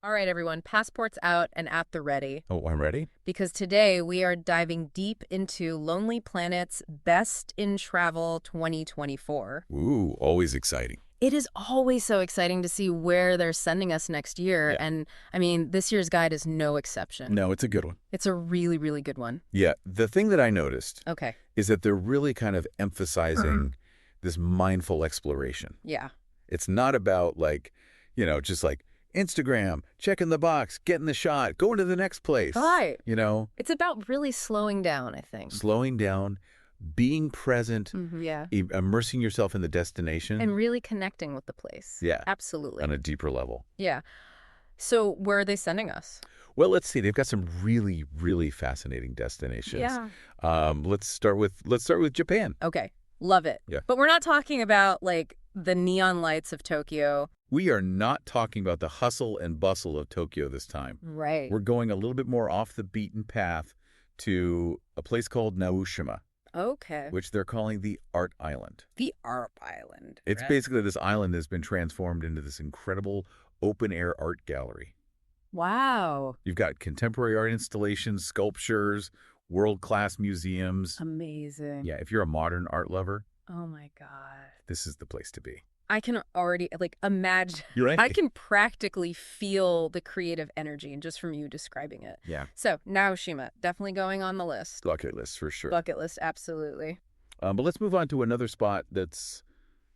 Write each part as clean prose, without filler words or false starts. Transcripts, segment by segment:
All right, everyone, passports out and at the ready, Oh, I'm ready? because today we are diving deep into Lonely Planet's Best in Travel 2024. Ooh, always exciting. It is always so exciting to see where they're sending us next year, Yeah. and I mean, this year's guide is no exception. No, it's a good one. It's a really, really good one. Yeah, the thing that I noticed Okay. is that they're really kind of emphasizing this mindful exploration. Yeah. It's not about just like Instagram, checking the box, getting the shot, going to the next place. Right. It's It's about really slowing down, I think. slowing down, being present, Yeah. immersing yourself in the destination. And really connecting with the place. Yeah. Absolutely. On a deeper level. Yeah. So where are they sending us? Well, let's see. They've got some really, really fascinating destinations. Yeah. Let's start with Japan. Okay. Love it. Yeah. But we're not talking about, like, the neon lights of Tokyo. We are not talking about the hustle and bustle of Tokyo this time. Right. We're going a little bit more off the beaten path to a place called Naoshima, Okay. which they're calling the Art Island. The Arp Island. It's right? basically this island that's been transformed into this incredible open-air art gallery. Wow. You've got contemporary art installations, sculptures, world-class museums. Amazing. Yeah, if you're a modern art lover, Oh, my God. this is the place to be. I can already, like, imagine. You're right. I can practically feel the creative energy and just from you describing it. Yeah, So, Naoshima, definitely going on the list. bucket list for sure. Bucket list, absolutely. But let's move on to another spot that's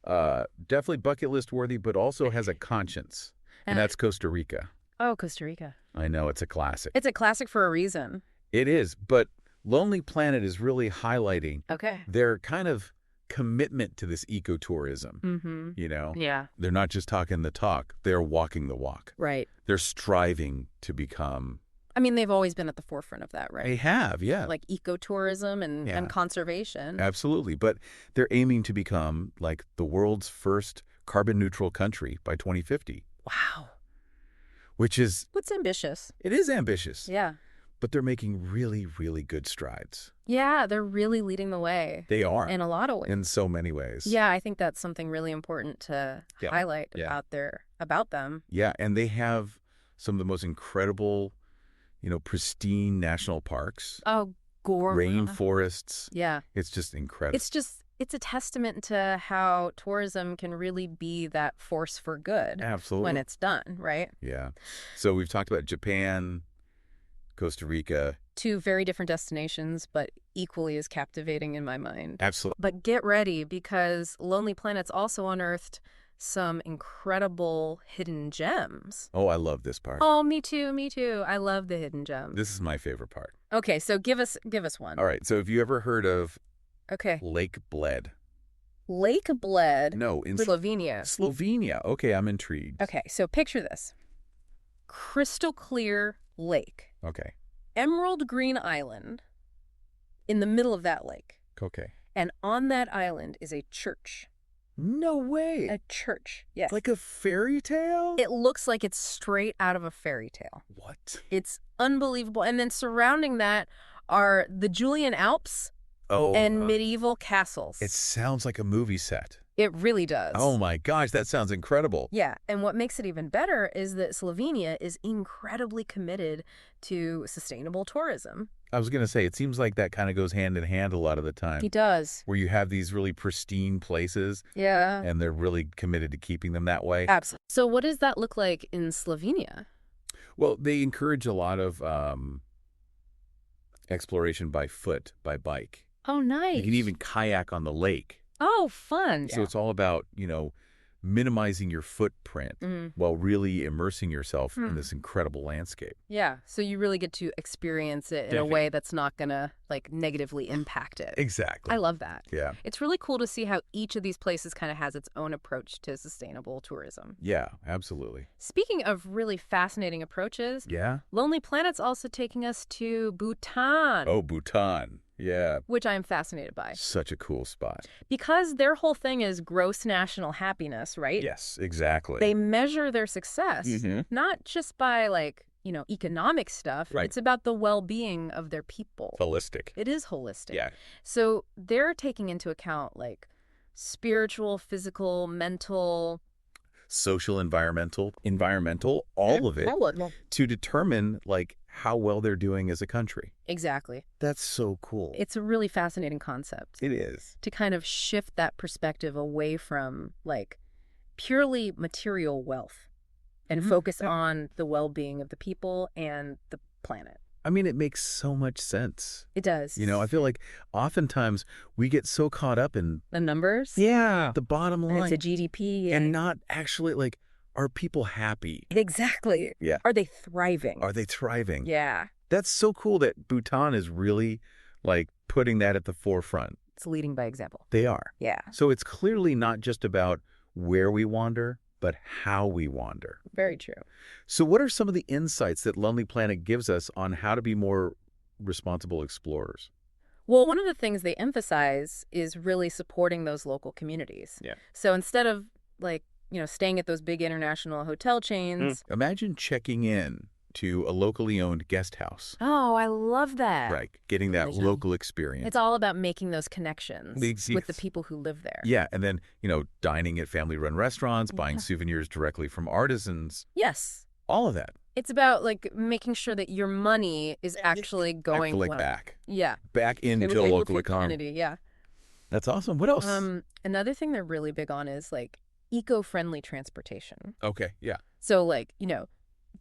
definitely bucket list worthy, but also has a conscience, and that's Costa Rica. Oh, Costa Rica. I know, it's a classic. It's a classic for a reason. It is, but Lonely Planet is really highlighting Okay. their kind of commitment to this ecotourism. Mm-hmm. Yeah. They're not just talking the talk, they're walking the walk. Right. They're striving to become... I mean, they've always been at the forefront of that, right? They have, yeah. Like ecotourism and, Yeah. and conservation. Absolutely, but they're aiming to become like the world's first carbon neutral country by 2050, Wow. which is, What's ambitious? it is ambitious, Yeah. but they're making really, really good strides. Yeah, they're really leading the way They are, in a lot of ways. in so many ways. Yeah, I think that's something really important to Yeah. highlight Yeah. about them. Yeah, and they have some of the most incredible, pristine national parks, Oh, gorgeous. rainforests. Yeah. It's just incredible. It's a testament to how tourism can really be that force for good Absolutely. when it's done, right? Yeah. So we've talked about Japan, Costa Rica. Two very different destinations, but equally as captivating in my mind. Absolutely. But get ready, because Lonely Planet's also unearthed some incredible hidden gems. Oh, I love this part. Oh, me too, me too. I love the hidden gems. This is my favorite part. Okay, so give us one. All right. So have you ever heard of Okay. Lake Bled? Lake Bled, No, in Slovenia. Slovenia. Okay, I'm intrigued. Okay, so picture this. Crystal clear lake. Okay. Emerald green island in the middle of that lake. Okay. And on that island is a church. No way. A church, yes. Like a fairy tale? It looks like it's straight out of a fairy tale. What? It's unbelievable. And then surrounding that are the Julian Alps Oh. and medieval castles. It sounds like a movie set. It really does. Oh my gosh, that sounds incredible. Yeah, and what makes it even better is that Slovenia is incredibly committed to sustainable tourism. I was going to say, it seems like that kind of goes hand in hand a lot of the time. He does. Where you have these really pristine places, Yeah. and they're really committed to keeping them that way. Absolutely. So what does that look like in Slovenia? Well, they encourage a lot of exploration by foot, by bike. Oh, nice. You can even kayak on the lake. Oh, fun. So it's all about, minimizing your footprint while really immersing yourself in this incredible landscape. Yeah, so you really get to experience it in a Definitely. way that's not going to, like, negatively impact it. Exactly. I love that. Yeah. It's really cool to see how each of these places kind of has its own approach to sustainable tourism. Yeah, absolutely. Speaking of really fascinating approaches, Yeah? Lonely Planet's also taking us to Bhutan, Oh, Bhutan. Yeah. which I'm fascinated by. Such a cool spot. Because their whole thing is gross national happiness, right? Yes, exactly. They measure their success Mhm. not just by, like, economic stuff. Right. It's about the well-being of their people. Holistic. It is holistic. Yeah. So they're taking into account, like, spiritual, physical, mental. social, environmental, all of it, to determine like how well they're doing as a country. Exactly. That's so cool. It's a really fascinating concept. It is. To kind of shift that perspective away from like purely material wealth and focus on the well-being of the people and the planet. I mean, it makes so much sense. It does. You know, I feel like oftentimes we get so caught up in the numbers. the bottom line. And it's a GDP. And not actually like, are people happy? Exactly. Yeah. Are they thriving? Are they thriving? Yeah. That's so cool that Bhutan is really like putting that at the forefront. It's leading by example. They are. Yeah. So it's clearly not just about where we wander, but how we wander. Very true. So what are some of the insights that Lonely Planet gives us on how to be more responsible explorers? Well, one of the things they emphasize is really supporting those local communities. Yeah. So instead of like, staying at those big international hotel chains. Imagine checking in to a locally owned guest house. Oh, I love that. Right. Getting that local experience. It's all about making those connections with the people who live there. Yeah. And then, dining at family-run restaurants, buying souvenirs directly from artisans. Yes. All of that. It's about like making sure that your money is actually going back. Yeah. Back into the local economy. Yeah. That's awesome. What else? Another thing they're really big on is like eco-friendly transportation. Okay. Yeah. So like,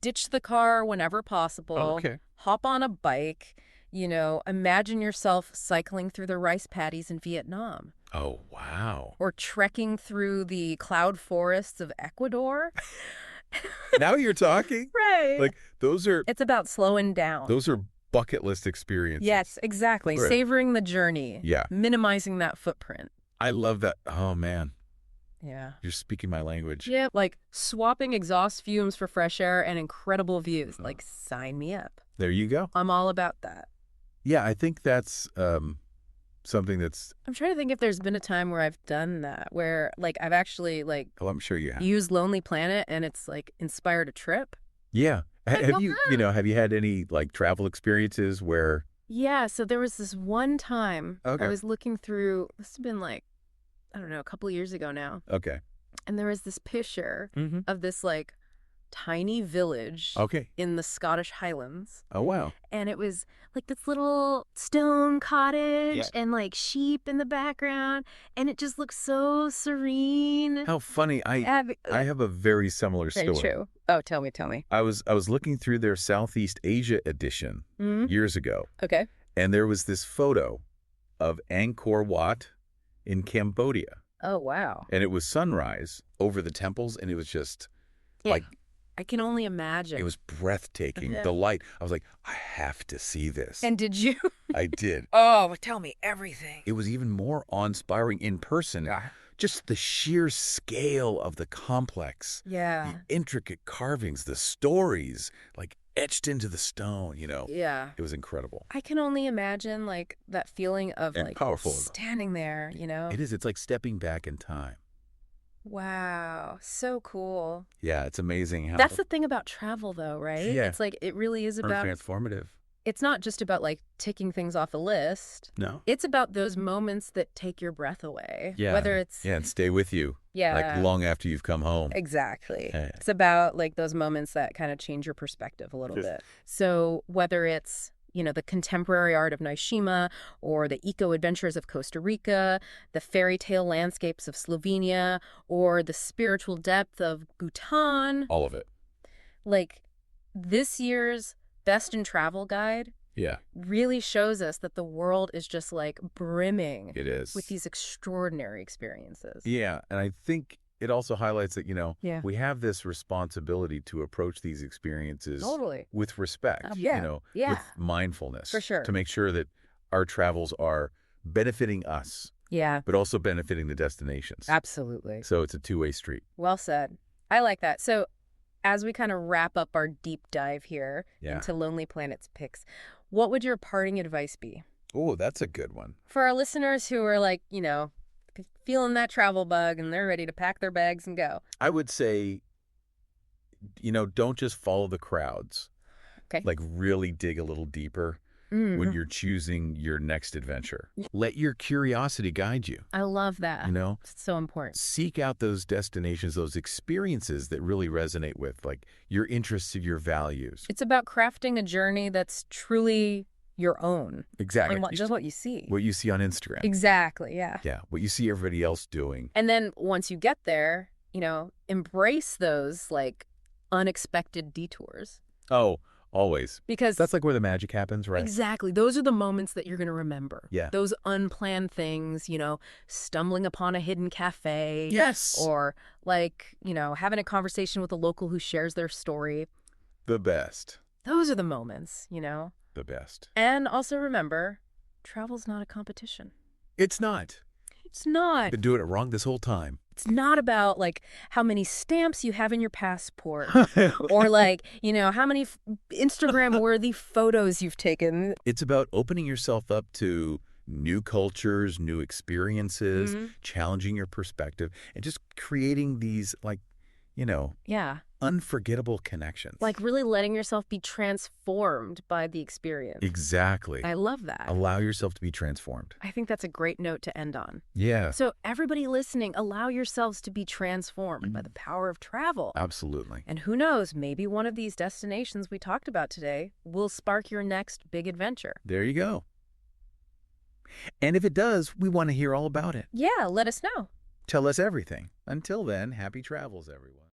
ditch the car whenever possible. Oh, okay. Hop on a bike. Imagine yourself cycling through the rice paddies in Vietnam. Oh, wow. Or trekking through the cloud forests of Ecuador. Now you're talking. Right. Like It's about slowing down. Those are bucket list experiences. Yes, exactly. Right. Savoring the journey. Yeah. Minimizing that footprint. I love that. Oh, man. Yeah. You're speaking my language. Yeah, like swapping exhaust fumes for fresh air and incredible views. Like, sign me up. There you go. I'm all about that. Yeah, I think that's something that's... I'm trying to think if there's been a time where I've done that, where like I've actually like... Oh, I'm sure you have. Used Lonely Planet and it's like inspired a trip. Yeah. Have you had any like travel experiences where... Yeah, so there was this one time Okay. I was looking through, this has been like, I don't know, a couple of years ago now. Okay. And there was this picture of this like tiny village in the Scottish Highlands. Oh, wow. And it was like this little stone cottage and like sheep in the background. And it just looked so serene. How funny. I have a very similar story. Very true. Oh, tell me. I was looking through their Southeast Asia edition years ago. Okay. And there was this photo of Angkor Wat in Cambodia. Oh, wow. And it was sunrise over the temples, and it was just like... I can only imagine. It was breathtaking. Yeah. The light. I was like, I have to see this. And did you? I did. Oh, tell me everything. It was even more awe-inspiring in person. Just the sheer scale of the complex. Yeah. The intricate carvings, the stories, like etched into the stone, Yeah. It was incredible. I can only imagine like that feeling of And like powerful. standing there, It is. It's like stepping back in time. Wow. So cool. Yeah, it's amazing how... That's the thing about travel though, right? Yeah. It's like it really is about... transformative. It's not just about like ticking things off a list. No. It's about those moments that take your breath away. Yeah. Whether it's... Yeah, and stay with you. Yeah. Like long after you've come home. Exactly. Yeah. It's about like those moments that kind of change your perspective a little bit. So whether it's, the contemporary art of Naoshima or the eco-adventures of Costa Rica, the fairy tale landscapes of Slovenia, or the spiritual depth of Bhutan. All of it. Like this year's Best in Travel Guide really shows us that the world is just like brimming It is. with these extraordinary experiences. Yeah, and I think it also highlights that, we have this responsibility to approach these experiences with respect, with mindfulness. For sure. To make sure that our travels are benefiting us, but also benefiting the destinations. Absolutely. So it's a two-way street. Well said. I like that. So as we kind of wrap up our deep dive here into Lonely Planet's picks, what would your parting advice be? Oh, that's a good one. For our listeners who are like, feeling that travel bug and they're ready to pack their bags and go. I would say, don't just follow the crowds. Okay. Like really dig a little deeper. when you're choosing your next adventure. Let your curiosity guide you. I love that. You know? It's so important. Seek out those destinations, those experiences that really resonate with, like, your interests and your values. It's about crafting a journey that's truly your own. Exactly. And just what you see. What you see on Instagram. Exactly, yeah. Yeah, what you see everybody else doing. And then once you get there, you know, embrace those, like, unexpected detours. Oh, always. Because that's like where the magic happens, right? Exactly. Those are the moments that you're going to remember. Yeah. Those unplanned things, you know, stumbling upon a hidden cafe. Yes. Or, like, you know, having a conversation with a local who shares their story. The best. Those are the moments, you know? The best. And also remember, travel's not a competition. It's not. It's not. Been doing it wrong this whole time. It's not about, like, how many stamps you have in your passport or, like, you know, how many Instagram-worthy photos you've taken. It's about opening yourself up to new cultures, new experiences, challenging your perspective, and just creating these, like, you know, unforgettable connections. Like really letting yourself be transformed by the experience. Exactly. I love that. Allow yourself to be transformed. I think that's a great note to end on. Yeah. So everybody listening, allow yourselves to be transformed by the power of travel. Absolutely. And who knows, maybe one of these destinations we talked about today will spark your next big adventure. There you go. And if it does, we want to hear all about it. Yeah, let us know. Tell us everything. Until then, happy travels, everyone.